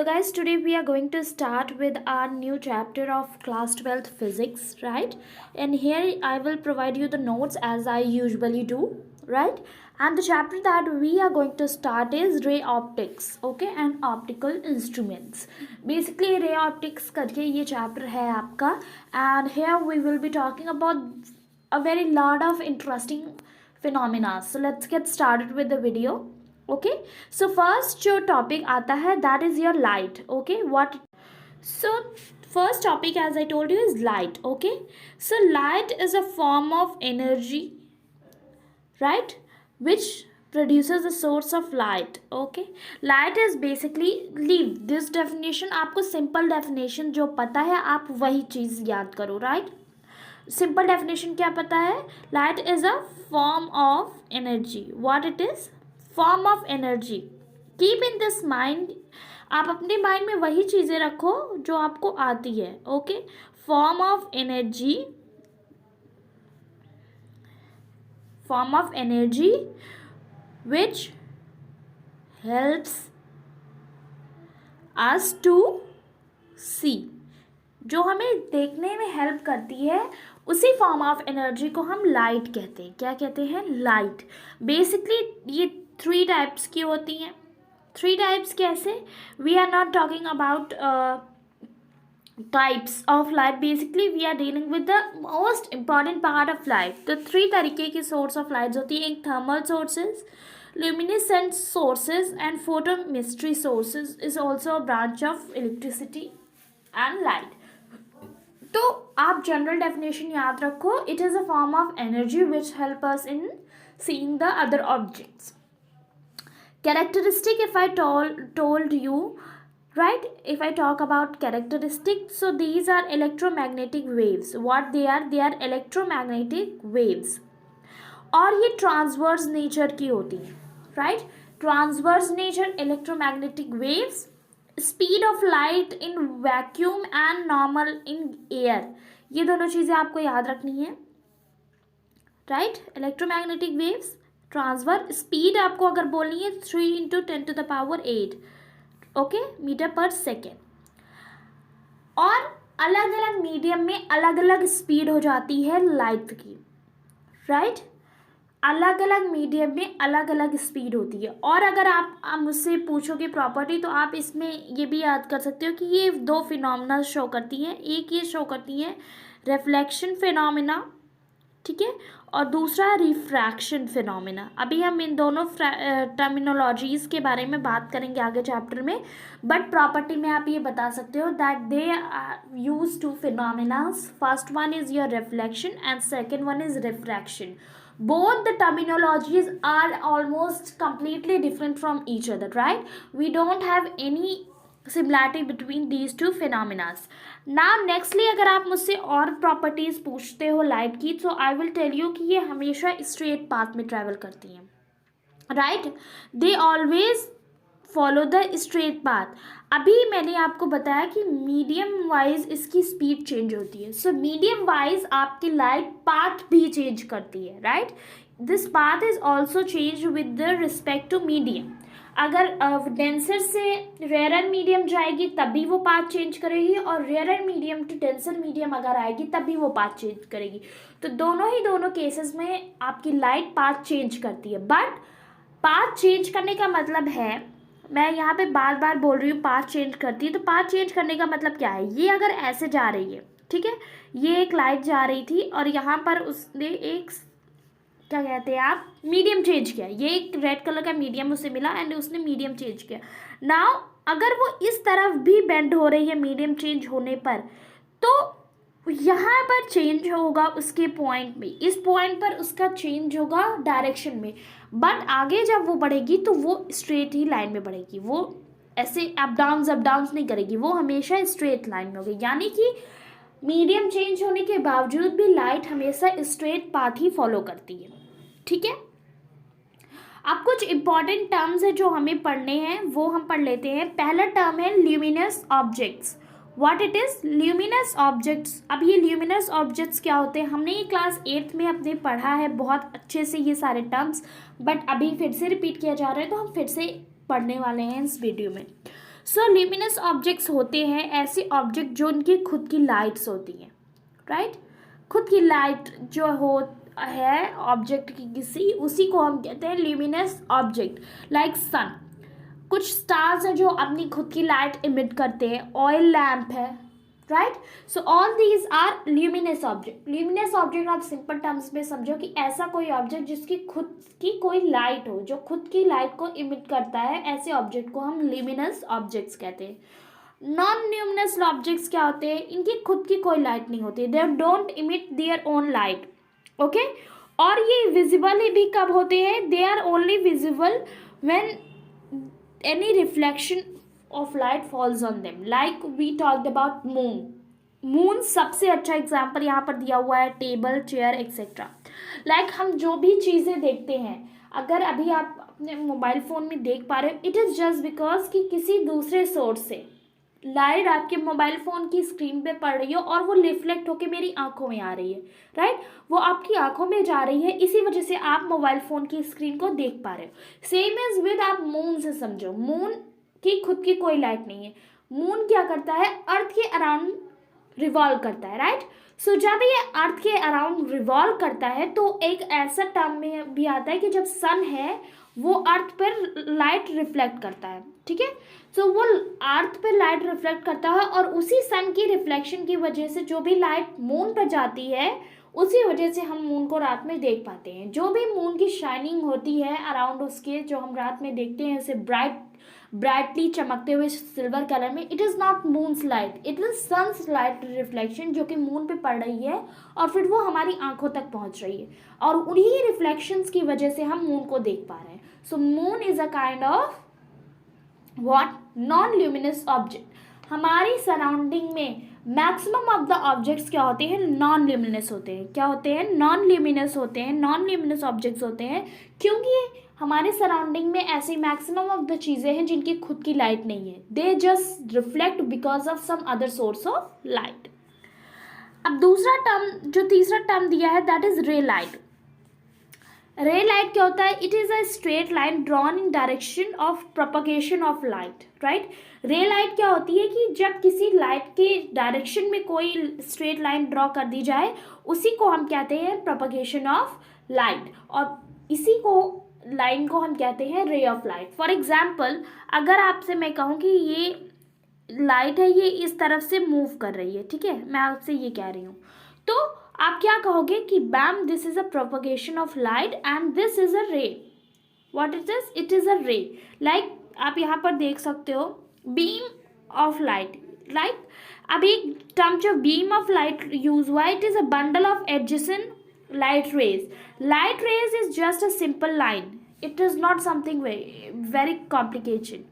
guys, today we are going to start with our new chapter of class 12th physics, right? And here I will provide you the notes as I usually do, right? And the chapter that we are going to start is ray optics, okay, and optical instruments. Basically ray optics करके ये chapter है आपका, and here we will be talking about a very lot of interesting phenomena. So let's get started with the video. Okay, so first जो topic आता है that is your light. Okay, what so first topic as I told you is light. Okay, so light is a form of energy, right, which produces a source of light. Okay, light is basically, leave this definition, आपको simple definition जो पता है आप वही चीज़ याद करो, right? Simple definition क्या पता है? Light is a form of energy. What it is? Form of energy. Keep in this mind, आप अपने माइंड में वही चीज़ें रखो जो आपको आती है. Okay, form of energy, form of energy which helps us to see, जो हमें देखने में हेल्प करती है, उसी फॉर्म ऑफ एनर्जी को हम लाइट कहते हैं. क्या कहते हैं? लाइट. बेसिकली ये 3 टाइप्स की होती हैं. 3 टाइप्स कैसे? We are not talking about types of light. Basically we are dealing with the most important part of light. तो 3 तरीके की सोर्स ऑफ लाइट होती है. एक thermal sources, luminescent sources and photochemistry sources is also a branch of electricity and light. तो आप general definition याद रखो. It is a form of energy which help us in seeing the other objects. Characteristic, if I told you, right, if I talk about characteristics, so these are electromagnetic waves. What they are electromagnetic waves. और ये transverse nature की होती है, right? Transverse nature electromagnetic waves, speed of light in vacuum and normal in air. ये दोनों चीज़ें आपको याद रखनी है, right? Electromagnetic waves, transfer, speed आपको अगर बोलनी है 3 × 10⁸, ओके, मीटर पर सेकेंड. और अलग अलग मीडियम में अलग अलग स्पीड हो जाती है लाइट की, राइट? अलग अलग मीडियम में अलग अलग स्पीड होती है. और अगर आप मुझसे पूछोगे प्रॉपर्टी, तो आप इसमें ये भी याद कर सकते हो कि ये 2 फिनोमिना शो करती हैं. एक ये शो करती हैं रिफ्लेक्शन फिनोमिना, ठीक है, और दूसरा रिफ्रैक्शन फिनोमिना. अभी हम इन दोनों टर्मिनोलॉजीज़ के बारे में बात करेंगे आगे चैप्टर में. बट प्रॉपर्टी में आप ये बता सकते हो that they use 2 phenomenas. First one is your reflection and second one is refraction. Both the terminologies are almost completely different from each other, right? We don't have any similarity between these 2 phenomena. Now nextly, अगर आप मुझसे और properties पूछते हो light की, तो I will tell you कि ये हमेशा स्ट्रेट पाथ में ट्रैवल करती हैं, right? They always follow the straight path. अभी मैंने आपको बताया कि मीडियम वाइज इसकी स्पीड चेंज होती है. सो मीडियम वाइज आपकी लाइट पाथ भी चेंज करती है, right? This path is also change with the respect to medium. अगर डेंसर से रेयर मीडियम जाएगी तभी वो पाथ चेंज करेगी, और rare medium to denser medium अगर आएगी तभी वो पाथ चेंज करेगी. तो दोनों केसेस में आपकी लाइट पाथ चेंज करती है. बट पाथ चेंज करने का मतलब है, मैं यहाँ पे बार बार बोल रही हूँ पाथ चेंज करती है, तो पाथ चेंज करने का मतलब क्या है? ये अगर ऐसे जा रही है, ठीक है, ये एक लाइट जा रही थी और यहाँ पर उसने एक, क्या कहते हैं आप, मीडियम चेंज किया. ये एक रेड कलर का मीडियम उसे मिला एंड उसने मीडियम चेंज किया. नाउ अगर वो इस तरफ भी बेंड हो रही है मीडियम चेंज होने पर, तो यहाँ पर चेंज होगा उसके पॉइंट में, इस पॉइंट पर उसका चेंज होगा डायरेक्शन में. बट आगे जब वो बढ़ेगी तो वो स्ट्रेट ही लाइन में बढ़ेगी, वो ऐसे अप डाउन्स नहीं करेगी, वो हमेशा स्ट्रेट लाइन में होगी. यानी कि मीडियम चेंज होने के बावजूद भी लाइट हमेशा स्ट्रेट पाथ ही फॉलो करती है, ठीक है? अब कुछ इंपॉर्टेंट टर्म्स है जो हमें पढ़ने हैं, वो हम पढ़ लेते हैं. पहला टर्म है luminous objects. What it is? Luminous objects. अब ये ल्यूमिनस ऑब्जेक्ट्स क्या होते हैं? हमने ये क्लास 8th में अपने पढ़ा है बहुत अच्छे से ये सारे टर्म्स, बट अभी फिर से रिपीट किया जा रहा है, तो हम फिर से पढ़ने वाले हैं इस वीडियो में. सो ल्यूमिनस ऑब्जेक्ट्स होते हैं ऐसे ऑब्जेक्ट जो उनकी खुद की लाइट्स होती हैं, राइट। खुद की लाइट जो हो है ऑब्जेक्ट की किसी, उसी को हम कहते हैं ल्यूमिनस ऑब्जेक्ट। लाइक सन, कुछ स्टार्स हैं जो अपनी खुद की लाइट इमिट करते हैं, ऑयल लैम्प है, right. So all these are luminous object. Luminous object आप सिंपल टर्म्स में समझो कि ऐसा कोई ऑब्जेक्ट जिसकी खुद की कोई लाइट हो, जो खुद की लाइट को इमिट करता है, ऐसे ऑब्जेक्ट को हम ल्यूमिनस ऑब्जेक्ट्स कहते हैं। नॉन ल्यूमिनस ऑब्जेक्ट्स क्या होते हैं, इनकी खुद की कोई लाइट नहीं होती, they don't emit their own light, okay. और ये विजिबल भी कब होते हैं, they are only visible when any reflection of light falls on them, like we talked about moon सबसे अच्छा एग्जाम्पल यहाँ पर दिया हुआ है, टेबल, चेयर एक्सेट्रा। लाइक हम जो भी चीज़ें देखते हैं, अगर अभी आप अपने मोबाइल फ़ोन में देख पा रहे हो, इट इज़ जस्ट बिकॉज कि किसी दूसरे सोर्स से लाइट आपके मोबाइल फ़ोन की स्क्रीन पे पड़ रही हो और वो रिफ्लेक्ट होके मेरी आंखों में आ रही है, राइट। वो आपकी आंखों में जा रही है, इसी वजह से आप मोबाइल फ़ोन की स्क्रीन को देख पा रहे हो। सेम इज विद, आप मून से समझो, मून की खुद की कोई लाइट नहीं है। मून क्या करता है, अर्थ के अराउंड रिवॉल्व करता है, राइट। सो जब ये अर्थ के अराउंड रिवॉल्व करता है तो एक ऐसा टर्म में भी आता है कि जब सन है वो अर्थ पर लाइट रिफ्लेक्ट करता है, ठीक है। सो वो अर्थ पर लाइट रिफ्लेक्ट करता है और उसी सन की रिफ्लेक्शन की वजह से जो भी लाइट मून पर जाती है, उसी वजह से हम मून को रात में देख पाते हैं। जो भी मून की शाइनिंग होती है अराउंड उसके, जो हम रात में देखते हैं उसे ब्राइटली चमकते हुए सिल्वर कलर में, it is not moon's light, it is sun's light reflection जो कि मून पे पड़ रही है और फिर वो हमारी आंखों तक पहुंच रही है और उन्हीं रिफ्लेक्शंस की वजह से हम मून को देख पा रहे हैं। So moon is a kind of what, non luminous object. हमारी सराउंडिंग में मैक्सिमम ऑफ द ऑब्जेक्ट्स क्या होते हैं, नॉन ल्यूमिनस होते हैं। क्या होते हैं, नॉन ल्यूमिनस होते हैं, नॉन ल्यूमिनस ऑब्जेक्ट्स होते हैं, क्योंकि हमारे सराउंडिंग में ऐसी मैक्सिमम ऑफ द चीज़ें हैं जिनकी खुद की लाइट नहीं है, they just reflect because of some other source of light. अब दूसरा टर्म, जो तीसरा टर्म दिया है, that is ray light. Ray light क्या होता है, it is a straight line drawn in direction of propagation of light, right. Ray light क्या होती है कि जब किसी लाइट के डायरेक्शन में कोई स्ट्रेट लाइन ड्रॉ कर दी जाए, उसी को हम कहते हैं प्रोपगेशन ऑफ लाइट, और इसी को लाइन को हम कहते हैं ray of light. For example, अगर आपसे मैं कहूँ कि ये लाइट है, ये इस तरफ से मूव कर रही है, ठीक है, मैं आपसे ये कह रही हूँ, तो आप क्या कहोगे कि bam, this is a propagation of light and this is a ray. What it is a रे। लाइक आप यहाँ पर देख सकते हो बीम ऑफ लाइट, लाइक अभी टर्म जो बीम ऑफ लाइट यूज हुआ है, it is a bundle of adjacent light rays. Light rays is just a simple line, it is not something very complication,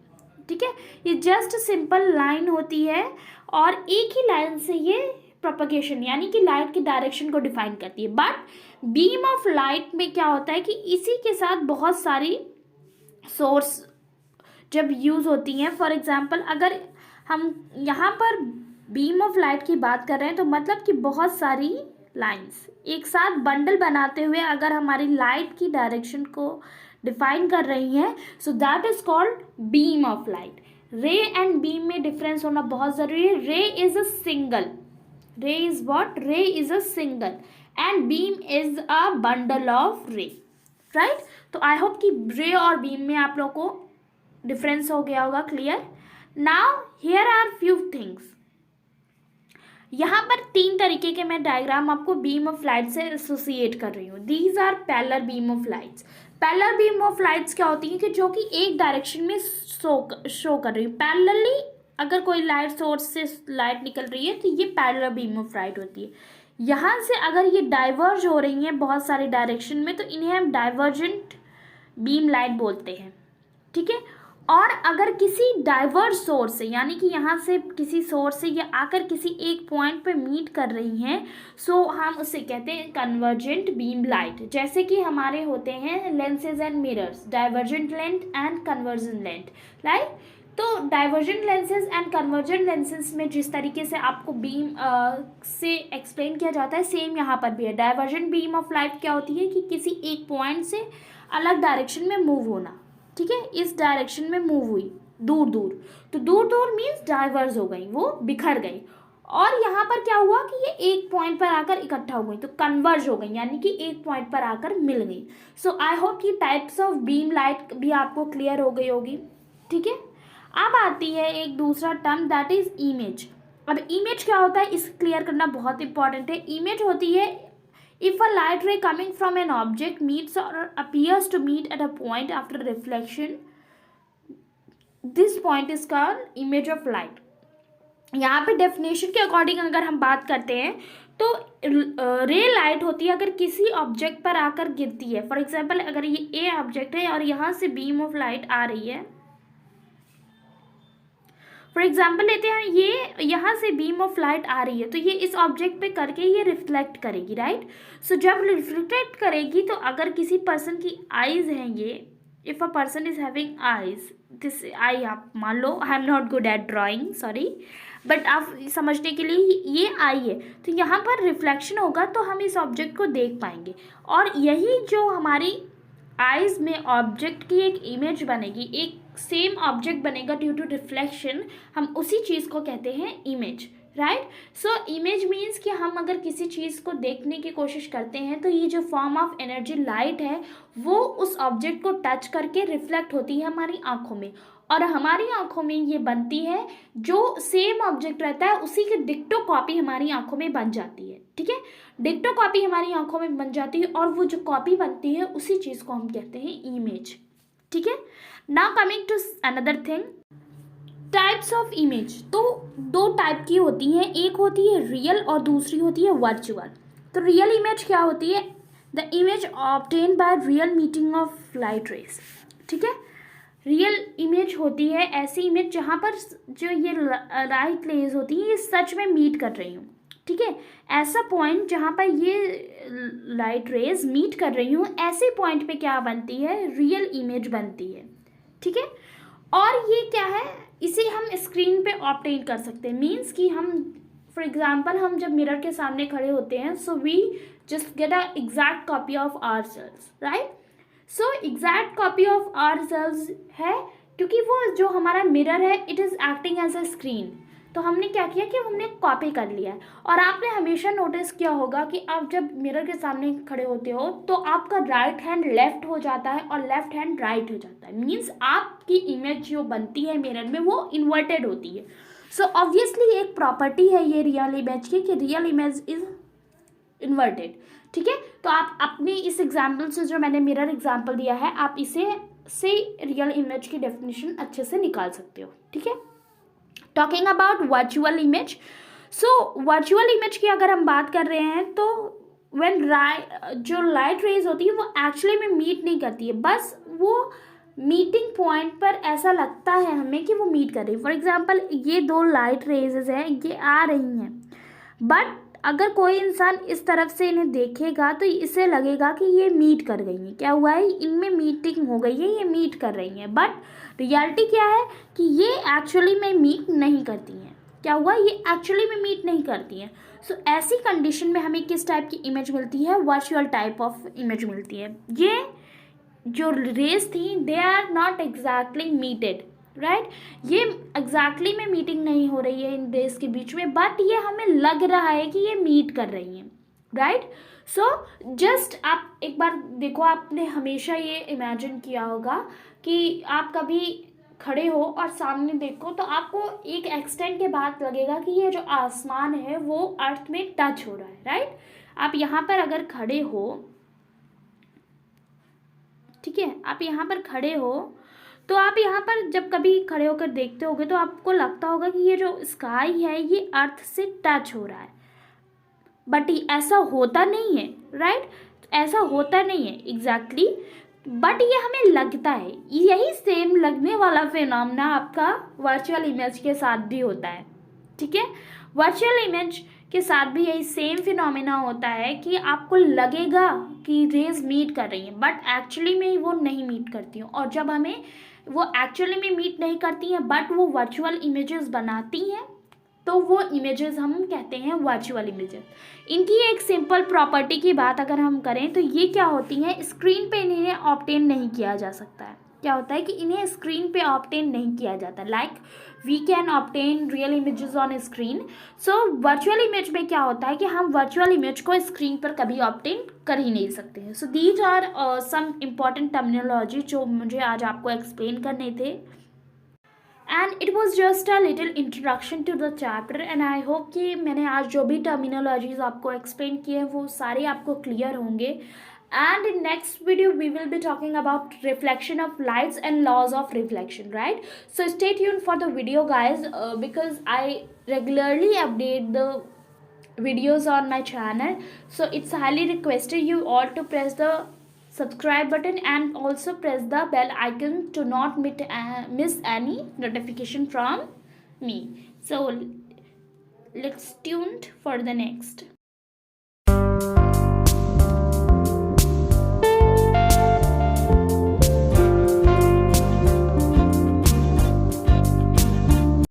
ठीक है। ये जस्ट सिंपल लाइन होती है और एक ही लाइन से ये प्रोपगेशन यानी कि लाइट की डायरेक्शन को डिफाइन करती है। बट बीम ऑफ लाइट में क्या होता है कि इसी के साथ बहुत सारी सोर्स जब यूज़ होती हैं, फॉर एग्जांपल अगर हम यहाँ पर बीम ऑफ लाइट की बात कर रहे हैं तो मतलब कि बहुत सारी लाइंस एक साथ बंडल बनाते हुए अगर हमारी लाइट की डायरेक्शन को डिफाइन कर रही हैं, so that is called beam of light. रे एंड बीम में डिफरेंस होना बहुत ज़रूरी है। रे इज अ सिंगल, रे इज व्हाट, रे is a single and beam is a bundle of रे, राइट। तो आई होप कि रे और बीम में आप लोग को डिफरेंस हो गया होगा clear. Now here are few things. यहाँ पर तीन तरीके के मैं डायग्राम आपको बीम ऑफ लाइट से एसोसिएट कर रही हूँ। These are parallel beam of lights. Parallel beam of lights क्या होती है कि जो कि एक डायरेक्शन में शो कर रही है। पैरेलली अगर कोई लाइट सोर्स से लाइट निकल रही है तो ये पैरेलल बीम ऑफ लाइट होती है। यहाँ से अगर ये डाइवर्ज हो रही हैं बहुत सारे डायरेक्शन में तो इन्हें हम डाइवर्जेंट बीम लाइट बोलते हैं, ठीक है। और अगर किसी डाइवर्स सोर्स से यानी कि यहाँ से किसी सोर्स से ये आकर किसी एक पॉइंट पे मीट कर रही हैं, सो हम उसे कहते हैं कन्वर्जेंट बीम लाइट। जैसे कि हमारे होते हैं lenses and mirrors, divergent length and convergent length, right. तो divergent lenses and convergent lenses में जिस तरीके से आपको बीम से एक्सप्लेन किया जाता है, सेम यहाँ पर भी है। डाइवर्जेंट बीम ऑफ लाइट क्या होती है कि किसी एक पॉइंट से अलग डायरेक्शन में मूव होना, ठीक है, इस डायरेक्शन में मूव हुई, दूर दूर, तो दूर दूर मीन्स डाइवर्स हो गई, वो बिखर गई। और यहाँ पर क्या हुआ कि ये एक पॉइंट पर आकर इकट्ठा हो गई, तो कन्वर्ज हो गई, यानी कि एक पॉइंट पर आकर मिल गई। सो आई होप कि टाइप्स ऑफ बीम लाइट भी आपको क्लियर हो गई होगी। ठीक है, अब आती है एक दूसरा टर्म, दैट इज इमेज। अब इमेज क्या होता है, इसे क्लियर करना बहुत इंपॉर्टेंट है। इमेज होती है if a light ray coming from an object meets or appears to meet at a point after reflection, this point is called image of light। यहाँ पे डेफिनेशन के अकॉर्डिंग अगर हम बात करते हैं तो रे लाइट होती है अगर किसी ऑब्जेक्ट पर आकर गिरती है। फॉर एग्जांपल अगर ये ए ऑब्जेक्ट है और यहाँ से बीम ऑफ लाइट आ रही है, फॉर एग्जाम्पल लेते हैं ये यहाँ से बीम ऑफ लाइट आ रही है, तो ये इस ऑब्जेक्ट पे करके ये रिफ्लेक्ट करेगी, राइट। सो जब रिफ्लेक्ट करेगी तो अगर किसी पर्सन की आईज हैं ये, if a person is having eyes, this eye, आप मान लो, I am not good at drawing, sorry, but आप समझने के लिए ये आई है, तो यहाँ पर रिफ्लेक्शन होगा तो हम इस ऑब्जेक्ट को देख पाएंगे। और यही जो हमारी आइज में ऑब्जेक्ट की एक इमेज बनेगी, एक सेम ऑब्जेक्ट बनेगा ड्यू टू रिफ्लेक्शन, हम उसी चीज़ को कहते हैं image, right. So image means कि हम अगर किसी चीज़ को देखने की कोशिश करते हैं तो ये जो फॉर्म ऑफ एनर्जी लाइट है वो उस ऑब्जेक्ट को टच करके रिफ्लेक्ट होती है हमारी आँखों में, और हमारी आँखों में ये बनती है, जो सेम ऑब्जेक्ट रहता है उसी की डिक्टो कॉपी हमारी आँखों में बन जाती है। ठीक है, डिक्टो कॉपी हमारी आँखों में बन जाती है और वो जो कॉपी बनती है उसी चीज़ को हम कहते हैं इमेज। ठीक है, now coming to another thing, types of image. तो दो टाइप की होती हैं, एक होती है रियल और दूसरी होती है वर्चुअल। तो रियल इमेज क्या होती है, the image obtain by real meeting of light rays. ठीक है, रियल इमेज होती है ऐसी इमेज जहाँ पर जो ये लाइट रेज होती है ये सच में मीट कर रही हूँ। ठीक है, ऐसा पॉइंट जहाँ पर ये लाइट रेज मीट कर रही हूँ, ऐसे पॉइंट पे क्या बनती है, रियल इमेज बनती है। ठीक है, और ये क्या है, इसे हम स्क्रीन पे ऑब्टेन कर सकते हैं, मीन्स कि हम फॉर एग्जांपल हम जब मिरर के सामने खड़े होते हैं, so we just get a exact copy of ourselves, right. So exact copy of ourselves है क्योंकि वो जो हमारा मिरर है it is acting as a screen, तो हमने क्या किया कि हमने कॉपी कर लिया है। और आपने हमेशा नोटिस किया होगा कि आप जब मिरर के सामने खड़े होते हो तो आपका राइट हैंड लेफ्ट हो जाता है और लेफ्ट हैंड राइट हो जाता है, मीन्स आपकी इमेज जो बनती है मिरर में वो इन्वर्टेड होती है। सो ऑब्वियसली एक प्रॉपर्टी है ये रियल इमेज की कि रियल इमेज इज इन्वर्टेड। ठीक है, तो आप अपने इस एग्जाम्पल से, जो मैंने मिरर एग्जाम्पल दिया है, आप इसे से रियल इमेज की डेफिनेशन अच्छे से निकाल सकते हो। ठीक है, talking about virtual image. So virtual image की अगर हम बात कर रहे हैं तो व्हेन जो लाइट रेज होती है वो एक्चुअली में मीट नहीं करती है, बस वो मीटिंग पॉइंट पर ऐसा लगता है हमें कि वो मीट कर रही है। फॉर एग्जांपल ये दो लाइट रेजेस हैं, ये आ रही हैं, बट अगर कोई इंसान इस तरफ से इन्हें देखेगा तो इसे लगेगा कि ये मीट कर गई हैं, क्या हुआ है, इनमें मीटिंग हो गई है, ये मीट कर रही हैं। बट रियलिटी क्या है कि ये एक्चुअली में मीट नहीं करती हैं। क्या हुआ, ये एक्चुअली में मीट नहीं करती हैं। सो ऐसी कंडीशन में हमें किस टाइप की इमेज मिलती है, वर्चुअल टाइप ऑफ इमेज मिलती है। ये जो रेस थी they are not exactly meeted, right, ये एग्जैक्टली में मीटिंग नहीं हो रही है इन रेस के बीच में, बट ये हमें लग रहा है कि ये मीट कर रही हैं, राइट। सो जस्ट आप एक बार देखो, आपने हमेशा ये इमेजिन किया होगा कि आप कभी खड़े हो और सामने देखो तो आपको एक एक्सटेंट के बाद लगेगा कि ये जो आसमान है वो अर्थ में टच हो रहा है, राइट। आप यहाँ पर अगर खड़े हो, ठीक है, आप यहाँ पर खड़े हो तो आप यहाँ पर जब कभी खड़े होकर देखते होगे तो आपको लगता होगा कि ये जो स्काई है ये अर्थ से टच हो रहा है, बट ऐसा होता नहीं है, राइट, ऐसा होता नहीं है एग्जैक्टली, बट ये हमें लगता है। यही सेम लगने वाला फिनोमेना आपका वर्चुअल इमेज के साथ भी होता है। ठीक है, वर्चुअल इमेज के साथ भी यही सेम फिनोमेना होता है कि आपको लगेगा कि रेज मीट कर रही हैं, बट एक्चुअली में वो नहीं मीट करती हैं। और जब हमें वो एक्चुअली में मीट नहीं करती हैं बट वो वर्चुअल इमेजेस बनाती हैं, तो वो इमेजेस हम कहते हैं वर्चुअल इमेजेस। इनकी एक सिंपल प्रॉपर्टी की बात अगर हम करें तो ये क्या होती हैं, स्क्रीन पे इन्हें ऑब्टेन नहीं किया जा सकता है। क्या होता है कि इन्हें स्क्रीन पे ऑब्टेन नहीं किया जाता. Like we can obtain real images on screen. So virtual image में क्या होता है कि हम वर्चुअल इमेज को स्क्रीन पर कभी ऑब्टेन कर ही नहीं सकते हैं. So these are some important terminology जो मुझे आज आपको एक्सप्लेन करने थे. And it was just a little introduction to the chapter. And I hope कि मैंने आज जो भी टर्मिनोलॉजीज आपको एक्सप्लेन किए हैं वो सारे आपको क्लियर होंगे. And in next video we will be talking about reflection of lights and laws of reflection, right? So stay tuned for the video, guys, because I regularly update the videos on my channel. So it's highly requested you all to press the subscribe button and also press the bell icon to not miss any notification from me. So let's tuned for the next.